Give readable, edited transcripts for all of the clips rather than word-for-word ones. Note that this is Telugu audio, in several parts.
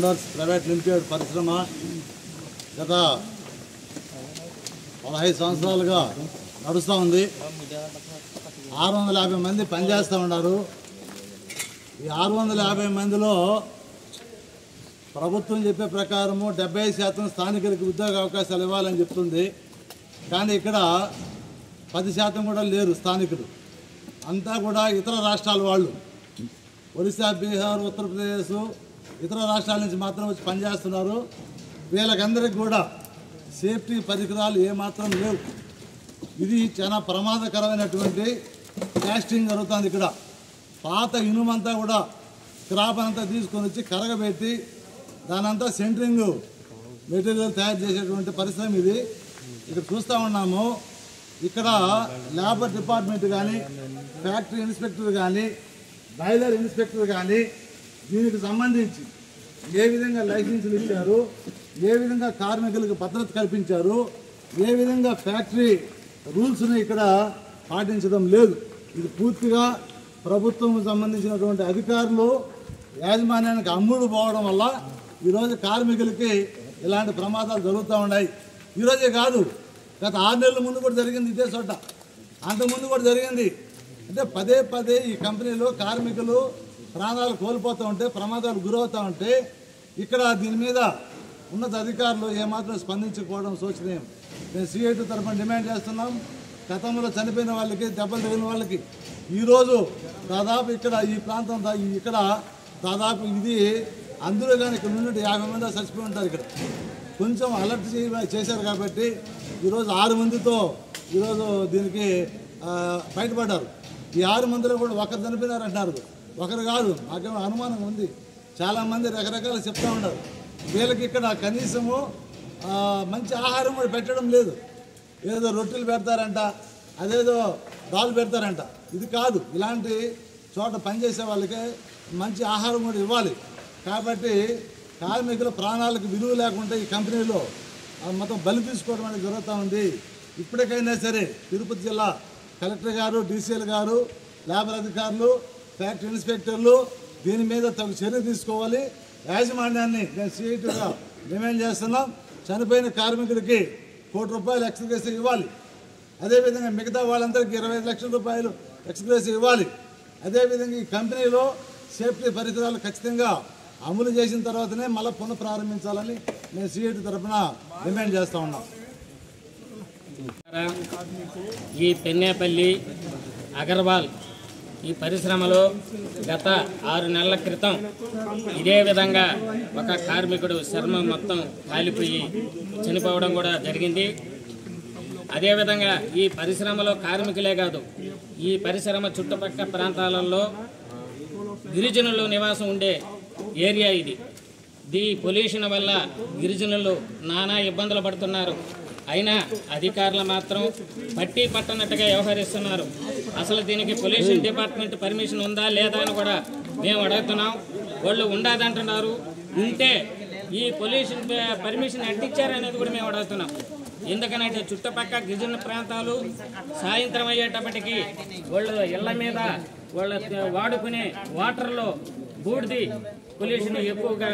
రోలర్స్ ప్రైవేట్ లిమిటెడ్ పరిశ్రమ గత 15 సంవత్సరాలుగా నడుస్తూ ఉంది. 650 మంది పనిచేస్తూ ఉన్నారు. ఈ 650 మందిలో ప్రభుత్వం చెప్పే ప్రకారము 70% స్థానికులకు ఉద్యోగ అవకాశాలు ఇవ్వాలని చెప్తుంది. కానీ ఇక్కడ 10% కూడా లేరు స్థానికులు. అంతా కూడా ఇతర రాష్ట్రాల వాళ్ళు, ఒరిస్సా, బీహార్, ఉత్తరప్రదేశ్ ఇతర రాష్ట్రాల నుంచి మాత్రం వచ్చి పనిచేస్తున్నారు. వీళ్ళకందరికీ కూడా సేఫ్టీ పరికరాలు ఏమాత్రం లేవు. ఇది చాలా ప్రమాదకరమైనటువంటి కాస్టింగ్ జరుగుతుంది. ఇక్కడ పాత ఇనుమంతా కూడా స్క్రాప్ అంతా తీసుకొని వచ్చి కరగబెట్టి దానంతా సెంటరింగ్ మెటీరియల్ తయారు చేసేటువంటి పరిశ్రమ ఇది. ఇక్కడ చూస్తూ ఉన్నాము. ఇక్కడ లేబర్ డిపార్ట్మెంట్ కానీ, ఫ్యాక్టరీ ఇన్స్పెక్టర్ కానీ, బాయిలర్ ఇన్స్పెక్టర్ కానీ దీనికి సంబంధించి ఏ విధంగా లైసెన్సులు ఇచ్చారు, ఏ విధంగా కార్మికులకు భద్రత కల్పించారు, ఏ విధంగా ఫ్యాక్టరీ రూల్స్ని ఇక్కడ పాటించడం లేదు. ఇది పూర్తిగా ప్రభుత్వం సంబంధించినటువంటి అధికారులు యాజమాన్యానికి అమ్ముడు పోవడం వల్ల ఈరోజు కార్మికులకి ఇలాంటి ప్రమాదాలు జరుగుతూ ఉన్నాయి. ఈరోజే కాదు, గత 6 నెలల ముందు కూడా జరిగింది ఇదే చోట. అంతకుముందు కూడా జరిగింది. అంటే పదే పదే ఈ కంపెనీలో కార్మికులు ప్రాణాలు కోల్పోతూ ఉంటే, ప్రమాదాలు గురవుతూ ఉంటే ఇక్కడ దీని మీద ఉన్నత అధికారులు ఏమాత్రం స్పందించకపోవడం శోచనీయం. మేము CIT తరఫున డిమాండ్ చేస్తున్నాం. గతంలో చనిపోయిన వాళ్ళకి, దెబ్బలు తగిలిన వాళ్ళకి ఈరోజు దాదాపు ఇక్కడ ఈ ప్రాంతం ఇక్కడ దాదాపు ఇది అందరూ కానీ ఇక్కడ నుండి 50 మంది చచ్చిపోయి ఉంటారు. ఇక్కడ కొంచెం అలర్ట్ చేశారు కాబట్టి ఈరోజు 6 మందితో ఈరోజు దీనికి బయటపడ్డారు. ఈ 6 మందిలో కూడా ఒకరు చనిపోయినారు అంటున్నారు. ఒకరు కాదు, నాకేమో అనుమానం ఉంది. చాలామంది రకరకాలు చెప్తూ ఉన్నారు. వీళ్ళకి ఇక్కడ కనీసము మంచి ఆహారం కూడా పెట్టడం లేదు. ఏదో రొట్టెలు పెడతారంట, అదేదో దాల్ పెడతారంట. ఇది కాదు, ఇలాంటి చోట పనిచేసే వాళ్ళకి మంచి ఆహారం కూడా ఇవ్వాలి. కాబట్టి కార్మికుల ప్రాణాలకు విలువ లేకుండా ఈ కంపెనీలో మొత్తం బలి తీసుకోవడం అనేది జరుగుతూ ఉంది. ఇప్పటికైనా సరే తిరుపతి జిల్లా కలెక్టర్ గారు, DCL గారు, లేబర్ అధికారులు, ఫ్యాక్టరీ ఇన్స్పెక్టర్లు దీని మీద తగు చర్య తీసుకోవాలి. యాజమాన్యాన్ని నేను CITగా డిమాండ్ చేస్తున్నాం. చనిపోయిన కార్మికుడికి ₹1 కోటి ఎక్స్గ్రేస్ ఇవ్వాలి. అదేవిధంగా మిగతా వాళ్ళందరికీ 25 లక్షల రూపాయలు ఎక్స్గ్రేస్ ఇవ్వాలి. అదేవిధంగా ఈ కంపెనీలో సేఫ్టీ పరికరాలు ఖచ్చితంగా అమలు చేసిన తర్వాతనే మళ్ళీ పునఃప్రారంభించాలని నేను CIT తరఫున డిమాండ్ చేస్తూ ఉన్నాం. ఈ పెన్నేపల్లి అగర్వాల్ ఈ పరిశ్రమలో గత 6 నెలల క్రితం ఇదే విధంగా ఒక కార్మికుడు చర్మం మొత్తం కాలిపోయి చనిపోవడం కూడా జరిగింది. అదేవిధంగా ఈ పరిశ్రమలో కార్మికులే కాదు, ఈ పరిశ్రమ చుట్టుపక్కల ప్రాంతాలలో గిరిజనులు నివాసం ఉండే ఏరియా ఇది. ఈ పొల్యూషన్ వల్ల గిరిజనులు నానా ఇబ్బందులు పడుతున్నారు. అయినా అధికారులు మాత్రం పట్టి పట్టనట్టుగా వ్యవహరిస్తున్నారు. అసలు దీనికి పొల్యూషన్ డిపార్ట్మెంట్ పర్మిషన్ ఉందా లేదా అని కూడా మేము అడుగుతున్నాం. వాళ్ళు ఉండదంటున్నారు. ఉంటే ఈ పొల్యూషన్ పర్మిషన్ ఎట్టిచ్చారనేది కూడా మేము అడుగుతున్నాం. ఎందుకనంటే చుట్టుపక్కల గిరిజన ప్రాంతాలు సాయంత్రం అయ్యేటప్పటికీ వాళ్ళు ఇళ్ల మీద వాళ్ళ వాడుకునే వాటర్లో బూడిది పొల్యూషన్ ఎక్కువగా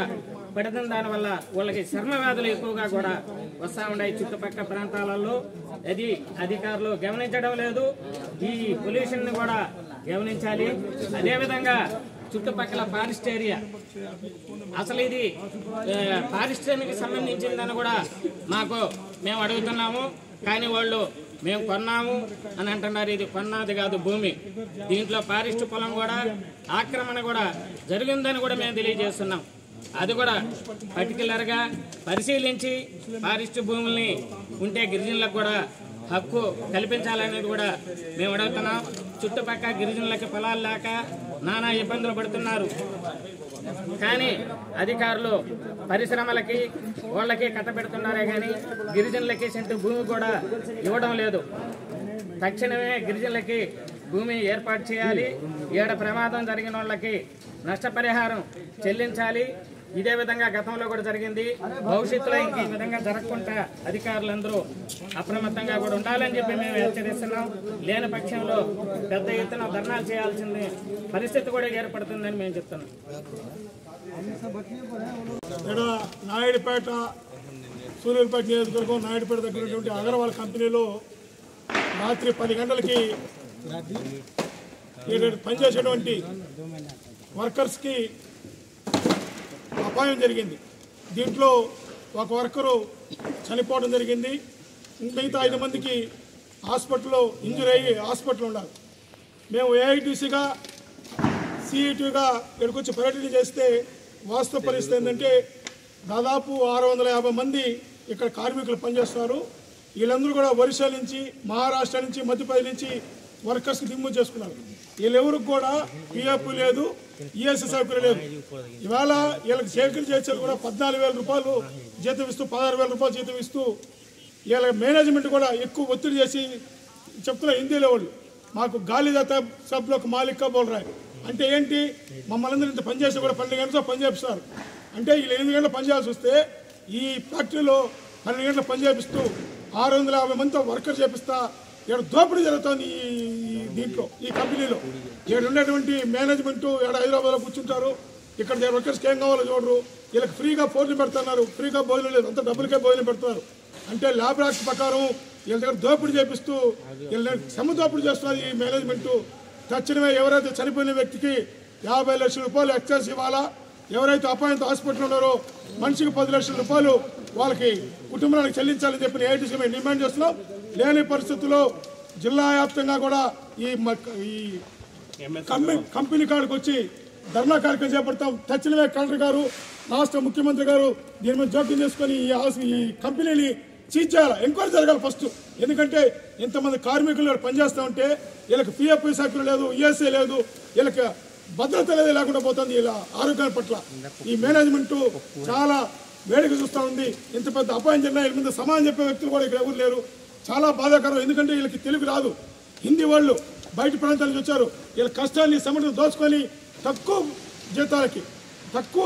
పడుతున్న దానివల్ల వాళ్ళకి చర్మ వ్యాధులు ఎక్కువగా కూడా వస్తూ ఉన్నాయి చుట్టుపక్కల ప్రాంతాలలో. అది అధికారులు గమనించడం లేదు. ఈ పొల్యూషన్ కూడా గమనించాలి. అదేవిధంగా చుట్టుపక్కల ఫారెస్ట్ ఏరియా, అసలు ఇది పారిశ్రామిక సంబంధించిందని కూడా మేము అడుగుతున్నాము. కానీ వాళ్ళు మేము కొన్నాము అని అంటున్నారు. ఇది కొన్నది కాదు, భూమి. దీంట్లో ఫారెస్ట్ పొలం కూడా ఆక్రమణ కూడా జరిగిందని కూడా మేము తెలియజేస్తున్నాం. అది కూడా పర్టికులర్గా పరిశీలించి ఫారెస్ట్ భూముల్ని ఉంటే గిరిజనులకు కూడా హక్కు కల్పించాలనేది కూడా మేము అడుగుతున్నాం. చుట్టుపక్కల గిరిజనులకి పొలాలు లేక నానా ఇబ్బందులు పడుతున్నారు. కానీ అధికారులు పరిశ్రమలకి వాళ్ళకి కట్టబెడుతున్నారే కానీ గిరిజనులకి సెంటు భూమి కూడా ఇవ్వడం లేదు. తక్షణమే గిరిజనులకి భూమి ఏర్పాటు చేయాలి. ఏడ ప్రమాదం జరిగిన వాళ్ళకి నష్టపరిహారం చెల్లించాలి. ఇదే విధంగా గతంలో కూడా జరిగింది. భవిష్యత్తులో ఇంక ఈ విధంగా జరగకుండా అధికారులందరూ అప్రమత్తంగా కూడా ఉండాలని చెప్పి మేము హెచ్చరిస్తున్నాం. లేని పక్షంలో పెద్ద ఎత్తున ధర్నాలు చేయాల్సిన పరిస్థితి కూడా ఏర్పడుతుందని మేము చెప్తున్నాం. ఇక్కడ నాయుడుపేట సూర్యాపేట నియోజకవర్గం నాయుడుపేట దగ్గర ఉన్నటువంటి అగర్వాల్ కంపెనీలో రాత్రి 10 గంటలకి పనిచేసేటువంటి వర్కర్స్కి అపాయం జరిగింది. దీంట్లో ఒక వర్కరు చనిపోవడం జరిగింది. మిగతా 5 మందికి హాస్పిటల్లో ఇంజరీ అయ్యి హాస్పిటల్ ఉండాలి. మేము ఏఐటీసీగా సిఈటీగా ఇక్కడికి వచ్చి పర్యటన చేస్తే వాస్తవ పరిస్థితి ఏంటంటే దాదాపు 650 మంది ఇక్కడ కార్మికులు పనిచేస్తున్నారు. వీళ్ళందరూ కూడా ఒరిస్సా నుంచి, మహారాష్ట్ర నుంచి, మధ్యప్రదేశ్ నుంచి వర్కర్స్కి దిమ్ము చేసుకున్నారు. వీళ్ళెవరికి కూడా పిఎఫ్ లేదు, ఈఎస్ఐ సౌకర్యం లేదు. ఇవాళ వీళ్ళకి సేకరణ చేసేది కూడా 14,000 రూపాయలు జీతం ఇస్తూ, 16,000 రూపాయలు జీతం ఇస్తూ వీళ్ళ మేనేజ్మెంట్ కూడా ఎక్కువ ఒత్తిడి చేసి చెప్తున్నారు. హిందీలో వాళ్ళు మాకు గాలిదాత సబ్లోకి మాలిక్ బోల్ రాయ్ అంటే ఏంటి, మమ్మల్ని అందరూ ఇంత పనిచేస్తే కూడా 12 గంటలతో పని చేపిస్తారు. అంటే వీళ్ళు 8 గంటలు పనిచేయాల్సి వస్తే ఈ ఫ్యాక్టరీలో 12 గంటలు పని చేపిస్తూ 650 మందితో వర్కర్ చేపిస్తా ఇక్కడ దోపిడీ జరుగుతుంది. దీంట్లో ఈ కంపెనీలో ఇక్కడ ఉండేటువంటి మేనేజ్మెంట్ ఇక్కడ హైదరాబాద్లో కూర్చుంటారు. ఇక్కడ వర్కర్స్కి ఏం కావాలో చూడరు. వీళ్ళకి ఫ్రీగా భోజనం పెడుతున్నారు, ఫ్రీగా భోజనం లేదు, అంత డబ్బులకే భోజనం పెడుతున్నారు. అంటే ల్యాబ్ యాక్ట్ ప్రకారం వీళ్ళ దగ్గర దోపిడీ చేపిస్తూ వీళ్ళ శ్రమ దోపిడీ చేస్తున్నారు ఈ మేనేజ్మెంట్. తక్షణమే ఎవరైతే చనిపోయిన వ్యక్తికి 50 లక్షల రూపాయలు ఎక్సెస్ ఇవ్వాలా, ఎవరైతే అపాయంతో హాస్పిటల్ ఉన్నారో మనిషికి 10 లక్షల రూపాయలు వాళ్ళకి కుటుంబానికి చెల్లించాలని చెప్పి ఏఐటీసీ మేము డిమాండ్ చేస్తున్నాం. లేని పరిస్థితుల్లో జిల్లా వ్యాప్తంగా కూడా ఈ కంపెనీ కాడికి వచ్చి ధర్నా కార్యక్రమం చేపడతాం. తక్షణమే కలెక్టర్ గారు, రాష్ట్ర ముఖ్యమంత్రి గారు దీని మీద జోక్యం చేసుకొని ఈ కంపెనీని సీజ్ చేయాలి, ఎంక్వైరీ జరగాలి ఫస్ట్. ఎందుకంటే ఇంతమంది కార్మికులు పనిచేస్తూ ఉంటే వీళ్ళకి పిఎఫ్ సౌకర్యం లేదు, ఈఎస్ఐ లేదు, వీళ్ళకి భద్రత అనేది లేకుండా పోతుంది. ఇలా ఆరోగ్యం పట్ల ఈ మేనేజ్మెంట్ చాలా వేడిక చూస్తూ ఉంది. ఇంత పెద్ద అపాయం జరిగినా వీళ్ళ మీద సమానం చెప్పే వ్యక్తులు కూడా ఇక్కడ ఎవరు లేరు. చాలా బాధాకరం. ఎందుకంటే వీళ్ళకి తెలుగు రాదు, హిందీ వాళ్ళు బయట ప్రాంతాల నుంచి వచ్చారు. వీళ్ళ కష్టాన్ని సమస్యలు దోచుకొని తక్కువ జీతాలకి తక్కువ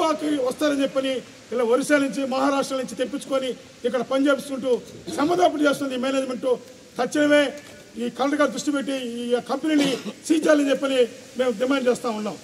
వస్తారని చెప్పని ఇలా ఒరిస్సా నుంచి, మహారాష్ట్ర నుంచి తెప్పించుకొని ఇక్కడ పనిచేస్తుంటూ శ్రమదోపిడీ చేస్తుంది మేనేజ్మెంట్. తక్షణమే ఈ కలెక్టర్ గారు దృష్టి పెట్టి ఈ కంపెనీని సీజ్ చేయాలని చెప్పని మేము డిమాండ్ చేస్తూ ఉన్నాం.